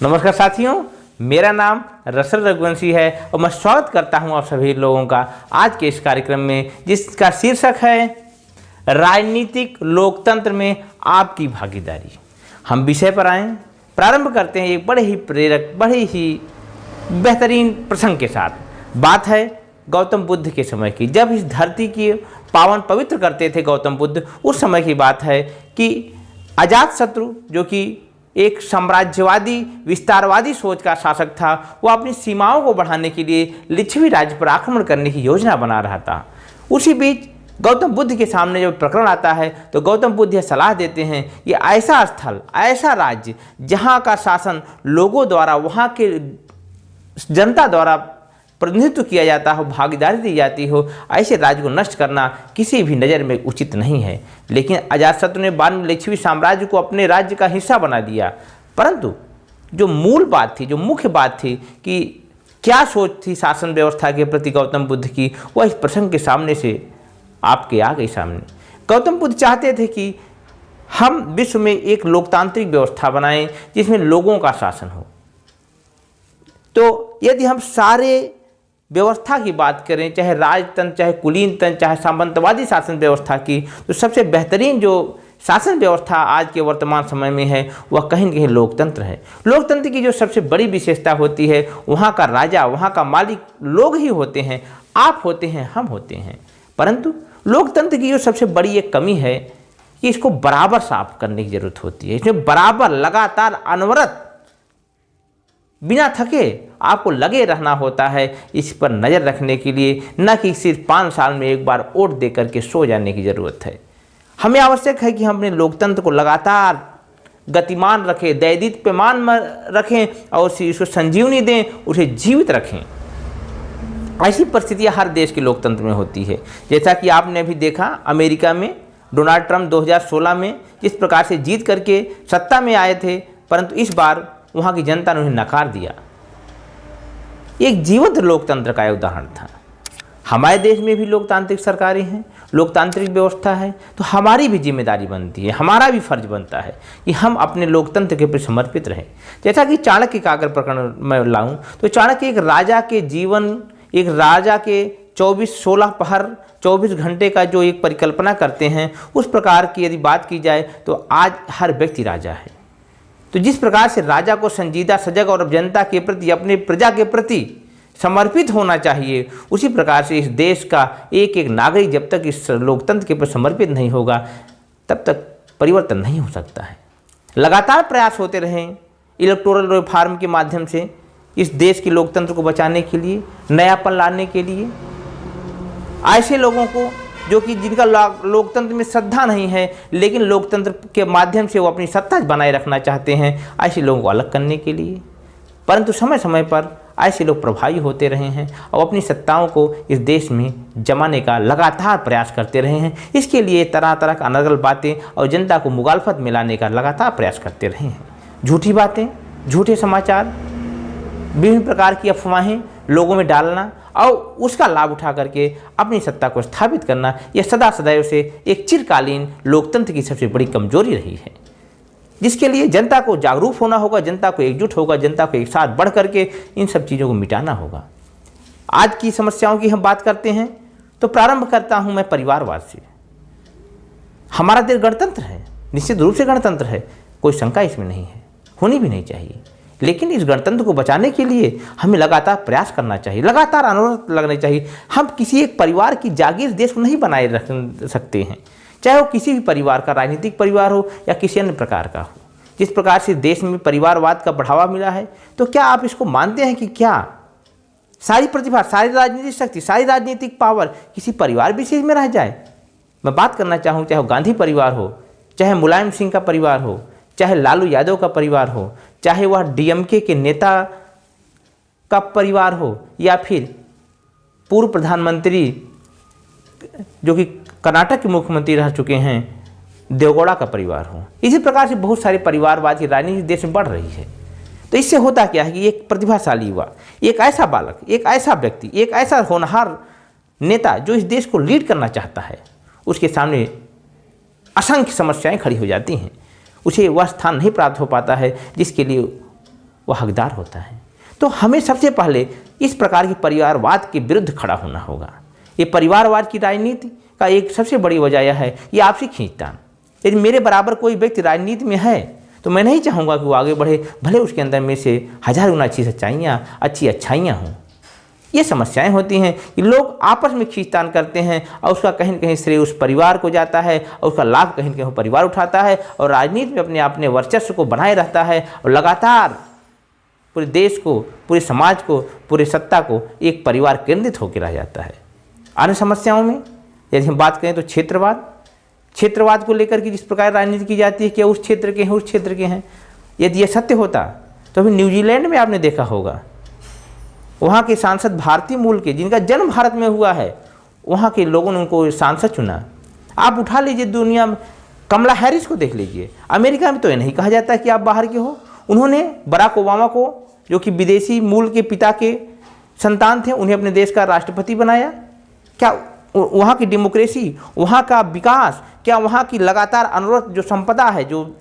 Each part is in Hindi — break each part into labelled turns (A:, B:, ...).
A: नमस्कार साथियों, मेरा नाम रसल रघुवंशी है और मैं स्वागत करता हूं आप सभी लोगों का आज के इस कार्यक्रम में, जिसका शीर्षक है राजनीतिक लोकतंत्र में आपकी भागीदारी। हम विषय पर आए, प्रारंभ करते हैं एक बड़े ही प्रेरक, बड़े ही बेहतरीन प्रसंग के साथ। बात है गौतम बुद्ध के समय की, जब इस धरती की पावन पवित्र करते थे गौतम बुद्ध। उस समय की बात है कि अजातशत्रु, जो कि एक साम्राज्यवादी विस्तारवादी सोच का शासक था, वो अपनी सीमाओं को बढ़ाने के लिए लिच्छवी राज्य पर आक्रमण करने की योजना बना रहा था। उसी बीच गौतम बुद्ध के सामने जब प्रकरण आता है तो गौतम बुद्ध यह सलाह देते हैं कि ऐसा स्थल, ऐसा राज्य जहाँ का शासन लोगों द्वारा, वहाँ के जनता द्वारा प्रतिनिधित्व किया जाता हो, भागीदारी दी जाती हो, ऐसे राज्य को नष्ट करना किसी भी नज़र में उचित नहीं है। लेकिन अजातशत्रु ने बाद में लिच्छवी साम्राज्य को अपने राज्य का हिस्सा बना दिया। परंतु जो मूल बात थी, जो मुख्य बात थी कि क्या सोच थी शासन व्यवस्था के प्रति गौतम बुद्ध की, वह इस प्रसंग के सामने से आपके आ गई सामने। गौतम बुद्ध चाहते थे कि हम विश्व में एक लोकतांत्रिक व्यवस्था बनाएं जिसमें लोगों का शासन हो। तो यदि हम सारे व्यवस्था की बात करें, चाहे राजतंत्र, चाहे कुलीन तंत्र, चाहे सामंतवादी शासन व्यवस्था की, तो सबसे बेहतरीन जो शासन व्यवस्था आज के वर्तमान समय में है वह कहीं न कहीं लोकतंत्र है। लोकतंत्र की जो सबसे बड़ी विशेषता होती है, वहाँ का राजा, वहाँ का मालिक लोग ही होते हैं, आप होते हैं, हम होते हैं। परंतु लोकतंत्र की जो सबसे बड़ी एक कमी है कि इसको बराबर साफ करने की जरूरत होती है। इसमें बराबर, लगातार, अनवरत, बिना थके आपको लगे रहना होता है इस पर नज़र रखने के लिए, न कि सिर्फ 5 साल में एक बार वोट दे करके सो जाने की ज़रूरत है। हमें आवश्यक है कि हम अपने लोकतंत्र को लगातार गतिमान रखें, दैदीप्यमान रखें और इसको संजीवनी दें, उसे जीवित रखें। ऐसी परिस्थितियाँ हर देश के लोकतंत्र में होती है। जैसा कि आपने अभी देखा अमेरिका में डोनाल्ड ट्रंप 2016 में जिस प्रकार से जीत करके सत्ता में आए थे, परंतु इस बार वहाँ की जनता ने उन्हें नकार दिया। एक जीवंत लोकतंत्र का उदाहरण था। हमारे देश में भी लोकतांत्रिक सरकारें हैं, लोकतांत्रिक व्यवस्था है, तो हमारी भी जिम्मेदारी बनती है, हमारा भी फर्ज बनता है कि हम अपने लोकतंत्र के प्रति समर्पित रहें। जैसा कि चाणक्य का अगर प्रकरण मैं लाऊं तो चाणक्य एक राजा के जीवन, एक राजा के 16 पहर 24 घंटे का जो एक परिकल्पना करते हैं, उस प्रकार की यदि बात की जाए तो आज हर व्यक्ति राजा है। तो जिस प्रकार से राजा को संजीदा, सजग और जनता के प्रति, अपने प्रजा के प्रति समर्पित होना चाहिए, उसी प्रकार से इस देश का एक एक नागरिक जब तक इस लोकतंत्र के प्रति समर्पित नहीं होगा तब तक परिवर्तन नहीं हो सकता है। लगातार प्रयास होते रहें इलेक्टोरल रिफॉर्म के माध्यम से इस देश के लोकतंत्र को बचाने के लिए, नयापन लाने के लिए। ऐसे लोगों को जो कि जिनका लोकतंत्र में श्रद्धा नहीं है, लेकिन लोकतंत्र के माध्यम से वो अपनी सत्ता बनाए रखना चाहते हैं, ऐसे लोगों को अलग करने के लिए। परंतु समय समय पर ऐसे लोग प्रभावी होते रहे हैं और अपनी सत्ताओं को इस देश में जमाने का लगातार प्रयास करते रहे हैं। इसके लिए तरह तरह का अनर्गल बातें और जनता को मुखालफत में लाने का लगातार प्रयास करते रहे हैं। झूठी बातें, झूठे समाचार, विभिन्न प्रकार की अफवाहें लोगों में डालना और उसका लाभ उठा करके अपनी सत्ता को स्थापित करना, यह सदा सदैव से एक चिरकालीन लोकतंत्र की सबसे बड़ी कमजोरी रही है, जिसके लिए जनता को जागरूक होना होगा, जनता को एकजुट होगा, जनता को एक साथ बढ़ करके इन सब चीज़ों को मिटाना होगा। आज की समस्याओं की हम बात करते हैं तो प्रारंभ करता हूं मैं परिवारवाद से। हमारा देश गणतंत्र है, निश्चित रूप से गणतंत्र है, कोई शंका इसमें नहीं है, होनी भी नहीं चाहिए। लेकिन इस गणतंत्र को बचाने के लिए हमें लगातार प्रयास करना चाहिए, लगातार अनुरोध लगने चाहिए। हम किसी एक परिवार की जागीर देश को नहीं बनाए रख सकते हैं, चाहे वो किसी भी परिवार का, राजनीतिक परिवार हो या किसी अन्य प्रकार का हो। जिस प्रकार से देश में परिवारवाद का बढ़ावा मिला है, तो क्या आप इसको मानते हैं कि क्या सारी प्रतिभा, सारी राजनीतिक शक्ति, सारी राजनीतिक पावर किसी परिवार विशेष में रह जाए? मैं बात करना चाहूँ, चाहे वो गांधी परिवार हो, चाहे मुलायम सिंह का परिवार हो, चाहे लालू यादव का परिवार हो, चाहे वह डीएमके के नेता का परिवार हो, या फिर पूर्व प्रधानमंत्री जो कि कर्नाटक के मुख्यमंत्री रह चुके हैं देवगौड़ा का परिवार हो। इसी प्रकार से बहुत सारे परिवारवाद की राजनीति देश में बढ़ रही है। तो इससे होता क्या है कि एक प्रतिभाशाली युवा, एक ऐसा बालक, एक ऐसा व्यक्ति, एक ऐसा होनहार नेता जो इस देश को लीड करना चाहता है, उसके सामने असंख्य समस्याएं खड़ी हो जाती हैं। उसे वह स्थान नहीं प्राप्त हो पाता है जिसके लिए वो हकदार होता है। तो हमें सबसे पहले इस प्रकार के परिवारवाद के विरुद्ध खड़ा होना होगा। ये परिवारवाद की राजनीति का एक सबसे बड़ी वजह यह है ये आपसी खींचतान। यदि मेरे बराबर कोई व्यक्ति राजनीति में है तो मैं नहीं चाहूँगा कि वो आगे बढ़े, भले उसके अंदर में से 1000 गुना अच्छी सच्चाइयाँ, अच्छी अच्छाइयाँ हों। ये समस्याएं होती हैं कि लोग आपस में खींचतान करते हैं और उसका कहीं न कहीं श्रेय उस परिवार को जाता है और उसका लाभ कहीं न कहीं परिवार उठाता है और राजनीति में अपने वर्चस्व को बनाए रहता है और लगातार पूरे देश को, पूरे समाज को, पूरे सत्ता को एक परिवार केंद्रित होकर रह जाता है। अन्य समस्याओं में यदि हम बात करें तो क्षेत्रवाद को लेकर के जिस प्रकार राजनीति की जाती है, क्या उस क्षेत्र के हैं, उस क्षेत्र के हैं। यदि यह सत्य होता तो अभी न्यूजीलैंड में आपने देखा होगा, वहाँ के सांसद भारतीय मूल के, जिनका जन्म भारत में हुआ है, वहाँ के लोगों ने उनको सांसद चुना। आप उठा लीजिए दुनिया में कमला हैरिस को देख लीजिए, अमेरिका में तो ये नहीं कहा जाता कि आप बाहर के हो। उन्होंने बराक ओबामा को, जो कि विदेशी मूल के पिता के संतान थे, उन्हें अपने देश का राष्ट्रपति बनाया। क्या वहाँ की डेमोक्रेसी, वहाँ का विकास, क्या वहाँ की लगातार अनवरत जो संपदा है, जो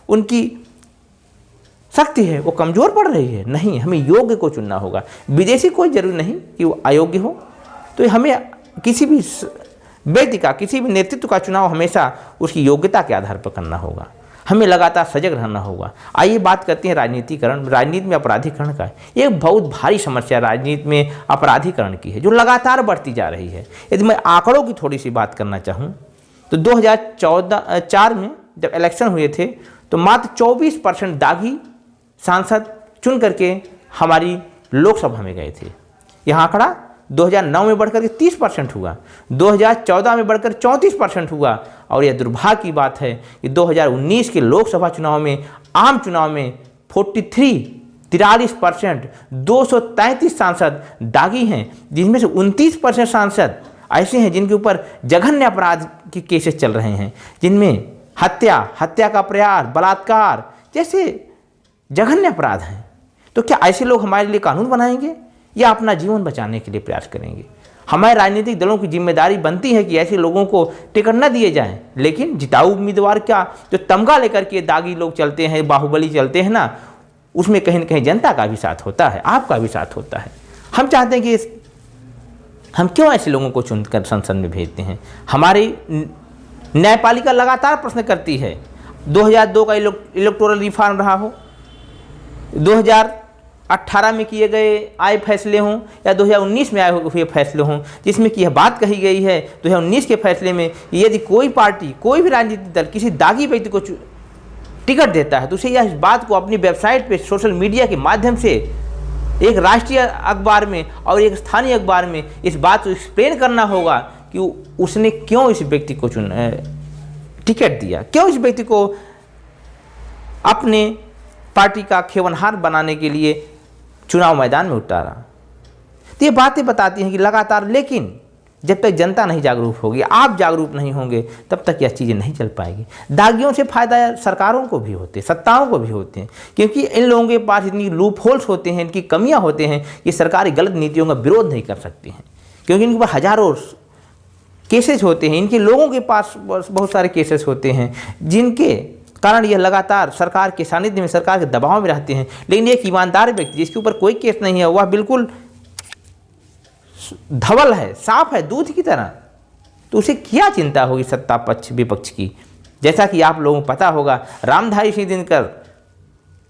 A: उनकी शक्ति है, वो कमज़ोर पड़ रही है? नहीं, हमें योग्य को चुनना होगा। विदेशी कोई जरूरी नहीं कि वो अयोग्य हो। तो हमें किसी भी व्यक्ति का, किसी भी नेतृत्व का चुनाव हमेशा उसकी योग्यता के आधार पर करना होगा। हमें लगातार सजग रहना होगा। आइए बात करते हैं राजनीतिकरण, राजनीति में अपराधीकरण का। एक बहुत भारी समस्या राजनीति में अपराधीकरण की है, जो लगातार बढ़ती जा रही है। यदि मैं आंकड़ों की थोड़ी सी बात करना चाहूँ तो 2014 में जब इलेक्शन हुए थे तो मात्र 24% दागी सांसद चुन करके हमारी लोकसभा में गए थे। यह आंकड़ा 2009 में बढ़कर के 30% हुआ, 2014 में बढ़कर 34% हुआ और यह दुर्भाग्य की बात है कि 2019 के लोकसभा चुनाव में, आम चुनाव में 43% 233 सांसद दागी हैं, जिनमें से 29% सांसद ऐसे हैं जिनके ऊपर जघन्य अपराध के केसेस चल रहे हैं, जिनमें हत्या का प्रयास, बलात्कार जैसे जघन्य अपराध हैं। तो क्या ऐसे लोग हमारे लिए कानून बनाएंगे या अपना जीवन बचाने के लिए प्रयास करेंगे? हमारे राजनीतिक दलों की जिम्मेदारी बनती है कि ऐसे लोगों को टिकट न दिए जाएं, लेकिन जिताऊ उम्मीदवार क्या जो तमगा लेकर के दागी लोग चलते हैं, बाहुबली चलते हैं ना, उसमें कहीं न कहीं जनता का भी साथ होता है, आपका भी साथ होता है। हम चाहते हैं कि हम क्यों ऐसे लोगों को चुनकर संसद में भेजते हैं? हमारी न्यायपालिका लगातार प्रश्न करती है। 2002 का इलेक्टोरल रिफॉर्म रहा हो, 2018 में किए गए आए फैसले हों या 2019 में आए हुए फैसले हों, जिसमें कि यह बात कही गई है 2019 के फैसले में, यदि कोई पार्टी, कोई भी राजनीतिक दल किसी दागी व्यक्ति को टिकट देता है तो उसे यह बात को अपनी वेबसाइट पे, सोशल मीडिया के माध्यम से, एक राष्ट्रीय अखबार में और एक स्थानीय अखबार में इस बात को एक्सप्लेन करना होगा कि उसने क्यों इस व्यक्ति को टिकट दिया, क्यों इस व्यक्ति को अपने पार्टी का खेवनहार बनाने के लिए चुनाव मैदान में उतारा। तो ये बातें बताती हैं कि लगातार, लेकिन जब तक जनता नहीं जागरूक होगी, आप जागरूक नहीं होंगे, तब तक यह चीज़ें नहीं चल पाएगी। दागियों से फायदा सरकारों को भी होते हैं, सत्ताओं को भी होते हैं, क्योंकि इन लोगों के पास इतनी लूप होल्स होते हैं, इनकी कमियां होते हैं कि सरकारी गलत नीतियों का विरोध नहीं कर सकती हैं, क्योंकि इनके पास हजारों केसेस होते हैं, इनके लोगों के पास बहुत सारे केसेस होते हैं, जिनके कारण यह लगातार सरकार के सानिध्य में, सरकार के दबाव में रहते हैं। लेकिन एक ईमानदार व्यक्ति जिसके ऊपर कोई केस नहीं है, वह बिल्कुल धवल है, साफ है, दूध की तरह, तो उसे क्या चिंता होगी सत्ता पक्ष विपक्ष की? जैसा कि आप लोगों को पता होगा, रामधारी सिंह दिनकर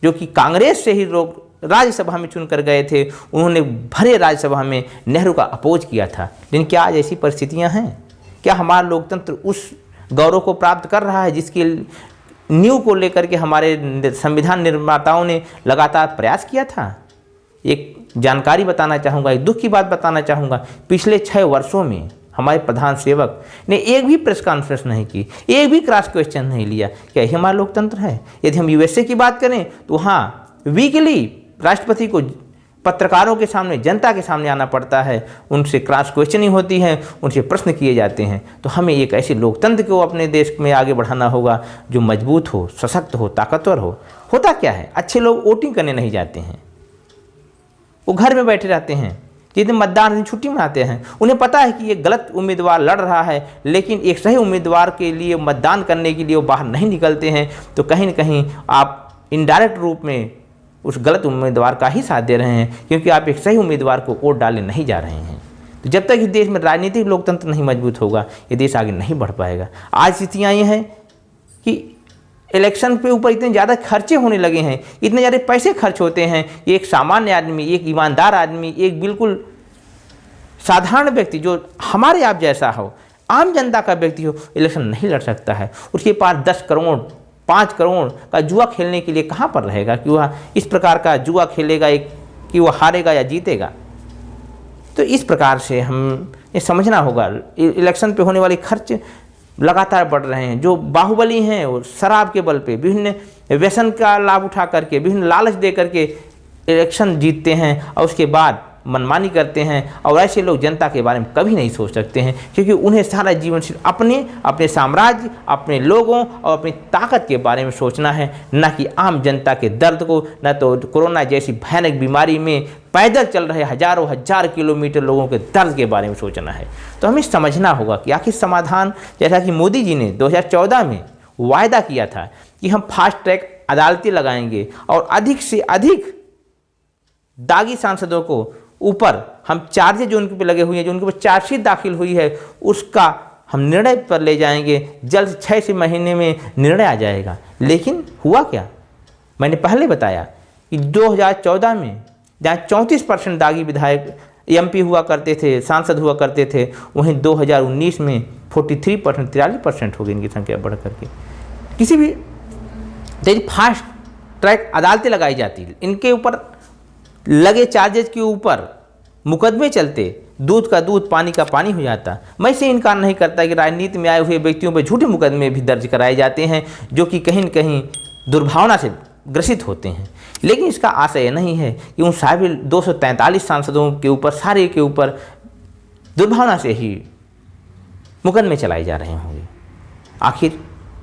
A: जो कि कांग्रेस से ही लोग राज्यसभा में चुनकर गए थे, उन्होंने भरे राज्यसभा में नेहरू का अपोज किया था। लेकिन क्या आज ऐसी परिस्थितियां हैं? क्या हमारा लोकतंत्र उस गौरव को प्राप्त कर रहा है जिसकी नींव को लेकर के हमारे संविधान निर्माताओं ने लगातार प्रयास किया था? एक जानकारी बताना चाहूँगा, एक दुख की बात बताना चाहूँगा। पिछले 6 वर्षों में हमारे प्रधान सेवक ने एक भी प्रेस कॉन्फ्रेंस नहीं की, एक भी क्रॉस क्वेश्चन नहीं लिया। क्या यही हमारा लोकतंत्र है? यदि हम यूएसए की बात करें तो वहाँ वीकली राष्ट्रपति को पत्रकारों के सामने, जनता के सामने आना पड़ता है, उनसे क्रॉस क्वेश्चनिंग होती है, उनसे प्रश्न किए जाते हैं। तो हमें एक ऐसे लोकतंत्र को अपने देश में आगे बढ़ाना होगा जो मजबूत हो, सशक्त हो, ताकतवर हो। होता क्या है, अच्छे लोग वोटिंग करने नहीं जाते हैं, वो घर में बैठे रहते हैं, जिस दिन मतदान दिन छुट्टी मनाते हैं। उन्हें पता है कि ये गलत उम्मीदवार लड़ रहा है, लेकिन एक सही उम्मीदवार के लिए मतदान करने के लिए वो बाहर नहीं निकलते हैं। तो कहीं न कहीं आप इनडायरेक्ट रूप में उस गलत उम्मीदवार का ही साथ दे रहे हैं, क्योंकि आप एक सही उम्मीदवार को वोट डालने नहीं जा रहे हैं। तो जब तक इस देश में राजनीतिक लोकतंत्र नहीं मजबूत होगा, ये देश आगे नहीं बढ़ पाएगा। आज स्थितियाँ ये हैं कि इलेक्शन पे ऊपर इतने ज़्यादा खर्चे होने लगे हैं, इतने ज़्यादा पैसे खर्च होते हैं, एक सामान्य आदमी, एक ईमानदार आदमी, एक बिल्कुल साधारण व्यक्ति जो हमारे आप जैसा हो, आम जनता का व्यक्ति हो, इलेक्शन नहीं लड़ सकता है। उसके पास 10 करोड़ 5 करोड़ का जुआ खेलने के लिए कहाँ पर रहेगा कि वह इस प्रकार का जुआ खेलेगा कि वह हारेगा या जीतेगा। तो इस प्रकार से हम ये समझना होगा, इलेक्शन पे होने वाले खर्च लगातार बढ़ रहे हैं। जो बाहुबली हैं वो शराब के बल पे, विभिन्न व्यसन का लाभ उठा करके, विभिन्न लालच दे करके इलेक्शन जीतते हैं और उसके बाद मनमानी करते हैं। और ऐसे लोग जनता के बारे में कभी नहीं सोच सकते हैं, क्योंकि उन्हें सारा जीवन सिर्फ अपने साम्राज्य, अपने लोगों और अपनी ताकत के बारे में सोचना है, न कि आम जनता के दर्द को, न तो कोरोना जैसी भयानक बीमारी में पैदल चल रहे हजारों हजार किलोमीटर लोगों के दर्द के बारे में सोचना है। तो हमें समझना होगा कि आखिर समाधान, जैसा कि मोदी जी ने 2014 में वायदा किया था कि हम फास्ट ट्रैक अदालतें लगाएंगे और अधिक से अधिक दागी सांसदों को ऊपर हम चार्जेज जो उनके पे लगे हुए हैं, जो उनके ऊपर चार्जशीट दाखिल हुई है, उसका हम निर्णय पर ले जाएंगे। जल्द 6 से महीने में निर्णय आ जाएगा। लेकिन हुआ क्या, मैंने पहले बताया कि 2014 में जहाँ 34% दागी विधायक MP हुआ करते थे, सांसद हुआ करते थे, वहीं 2019 में 43% हो गई इनकी संख्या बढ़ करके। किसी भी फास्ट ट्रैक अदालतें लगाई जाती, इनके ऊपर लगे चार्जेज के ऊपर मुकदमे चलते, दूध का दूध पानी का पानी हो जाता। मैं इसे इनकार नहीं करता कि राजनीति में आए हुए व्यक्तियों पर झूठे मुकदमे भी दर्ज कराए जाते हैं, जो कि कहीं न कहीं दुर्भावना से ग्रसित होते हैं। लेकिन इसका आशय नहीं है कि उन सभी 243 सांसदों के ऊपर, सारे के ऊपर दुर्भावना से ही मुकदमे चलाए जा रहे होंगे। आखिर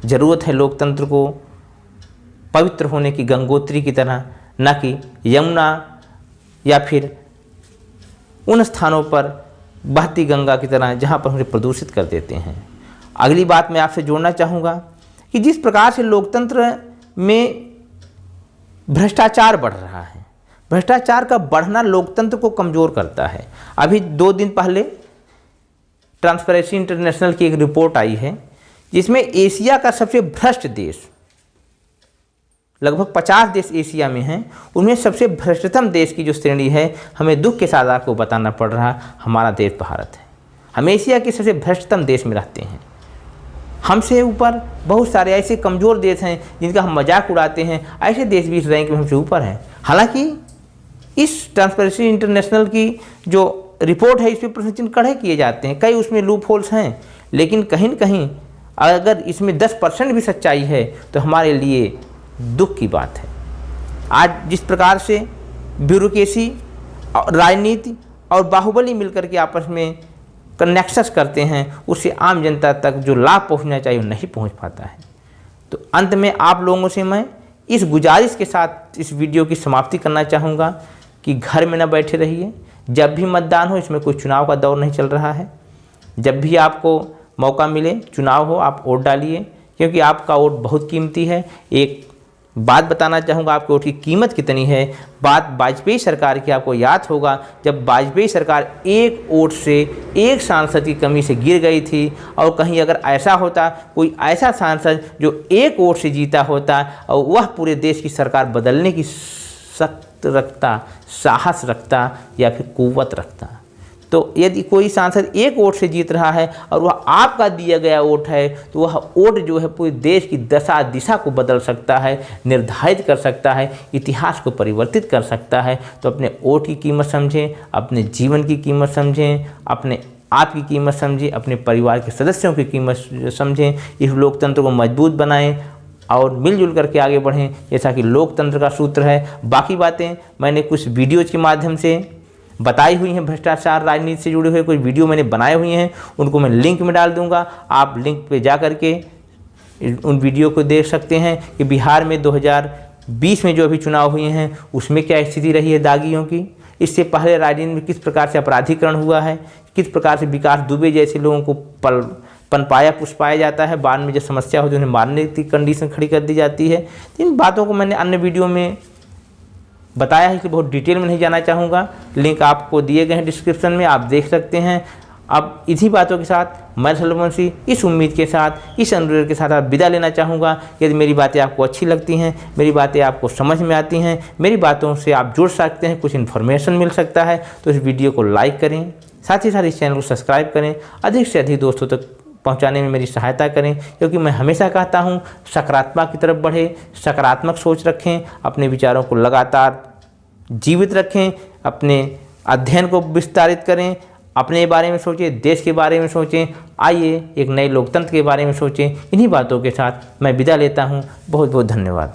A: ज़रूरत है लोकतंत्र को पवित्र होने की, गंगोत्री की तरह, न कि यमुना या फिर उन स्थानों पर बहती गंगा की तरह जहाँ पर उन्हें प्रदूषित कर देते हैं। अगली बात मैं आपसे जोड़ना चाहूँगा कि जिस प्रकार से लोकतंत्र में भ्रष्टाचार बढ़ रहा है, भ्रष्टाचार का बढ़ना लोकतंत्र को कमज़ोर करता है। अभी 2 दिन पहले ट्रांसपेरेंसी इंटरनेशनल की एक रिपोर्ट आई है, जिसमें एशिया का सबसे भ्रष्ट देश, लगभग 50 देश एशिया में हैं, उनमें सबसे भ्रष्टतम देश की जो श्रेणी है, हमें दुख के साथ आपको बताना पड़ रहा, हमारा देश भारत है। हम एशिया के सबसे भ्रष्टतम देश में रहते हैं। हमसे ऊपर बहुत सारे ऐसे कमज़ोर देश हैं जिनका हम मजाक उड़ाते हैं, ऐसे देश भी इस रैंक में हमसे ऊपर हैं। हालांकि इस ट्रांसपेरेंसी इंटरनेशनल की जो रिपोर्ट है, इस पर प्रश्न चिन्ह खड़े किए जाते हैं, कई उसमें लूप होल्स हैं, लेकिन कहीं न कहीं अगर इसमें 10% भी सच्चाई है तो हमारे लिए दुख की बात है। आज जिस प्रकार से ब्यूरोक्रेसी, राजनीति और बाहुबली मिलकर के आपस में कनेक्शंस करते हैं, उससे आम जनता तक जो लाभ पहुंचना चाहिए वो नहीं पहुंच पाता है। तो अंत में आप लोगों से मैं इस गुजारिश के साथ इस वीडियो की समाप्ति करना चाहूँगा कि घर में न बैठे रहिए। जब भी मतदान हो, इसमें कोई चुनाव का दौर नहीं चल रहा है, जब भी आपको मौका मिले, चुनाव हो, आप वोट डालिए, क्योंकि आपका वोट बहुत कीमती है। एक बात बताना चाहूँगा, आपके वोट की कीमत कितनी है। बात वाजपेयी सरकार की आपको याद होगा, जब वाजपेयी सरकार एक वोट से एक सांसद की कमी से गिर गई थी, और कहीं अगर ऐसा होता, कोई ऐसा सांसद जो एक वोट से जीता होता और वह पूरे देश की सरकार बदलने की सख्त रखता, साहस रखता या फिर कुव्वत रखता, तो यदि कोई सांसद एक वोट से जीत रहा है और वह आपका दिया गया वोट है, तो वह वोट जो है पूरे देश की दशा दिशा को बदल सकता है, निर्धारित कर सकता है, इतिहास को परिवर्तित कर सकता है। तो अपने वोट की कीमत समझें, अपने जीवन की कीमत समझें, अपने आप की कीमत समझें, अपने परिवार के सदस्यों की कीमत समझें। इस लोकतंत्र को मजबूत बनाएं और मिलजुल करके आगे बढ़ें, जैसा कि लोकतंत्र का सूत्र है। बाकी बातें मैंने कुछ वीडियोज़ के माध्यम से बताई हुई हैं, भ्रष्टाचार राजनीति से जुड़े हुए कुछ वीडियो मैंने बनाए हुए हैं, उनको मैं लिंक में डाल दूंगा। आप लिंक पे जा करके उन वीडियो को देख सकते हैं कि बिहार में 2020 में जो अभी चुनाव हुए हैं उसमें क्या स्थिति रही है दागियों की, इससे पहले राजनीति में किस प्रकार से अपराधीकरण हुआ है, किस प्रकार से विकास दुबे जैसे लोगों को पनपाया पुष्पाया जाता है, बाद में जब समस्या होती है उन्हें मारने की कंडीशन खड़ी कर दी जाती है। इन बातों को मैंने अन्य वीडियो में बताया है कि बहुत डिटेल में नहीं जाना चाहूँगा। लिंक आपको दिए गए हैं डिस्क्रिप्शन में, आप देख सकते हैं। अब इसी बातों के साथ मैं सलमान इस उम्मीद के साथ, इस अनुरोध के साथ आप विदा लेना चाहूँगा। यदि मेरी बातें आपको अच्छी लगती हैं, मेरी बातें आपको समझ में आती हैं, मेरी बातों से आप जुड़ सकते हैं, कुछ इन्फॉर्मेशन मिल सकता है, तो इस वीडियो को लाइक करें, साथ ही साथ इस चैनल को सब्सक्राइब करें, अधिक से अधिक दोस्तों तक पहुंचाने में मेरी सहायता करें। क्योंकि मैं हमेशा कहता हूं, सकारात्मक की तरफ बढ़े, सकारात्मक सोच रखें, अपने विचारों को लगातार जीवित रखें, अपने अध्ययन को विस्तारित करें, अपने बारे में सोचें, देश के बारे में सोचें। आइए एक नए लोकतंत्र के बारे में सोचें। इन्हीं बातों के साथ मैं विदा लेता हूं। बहुत बहुत धन्यवाद।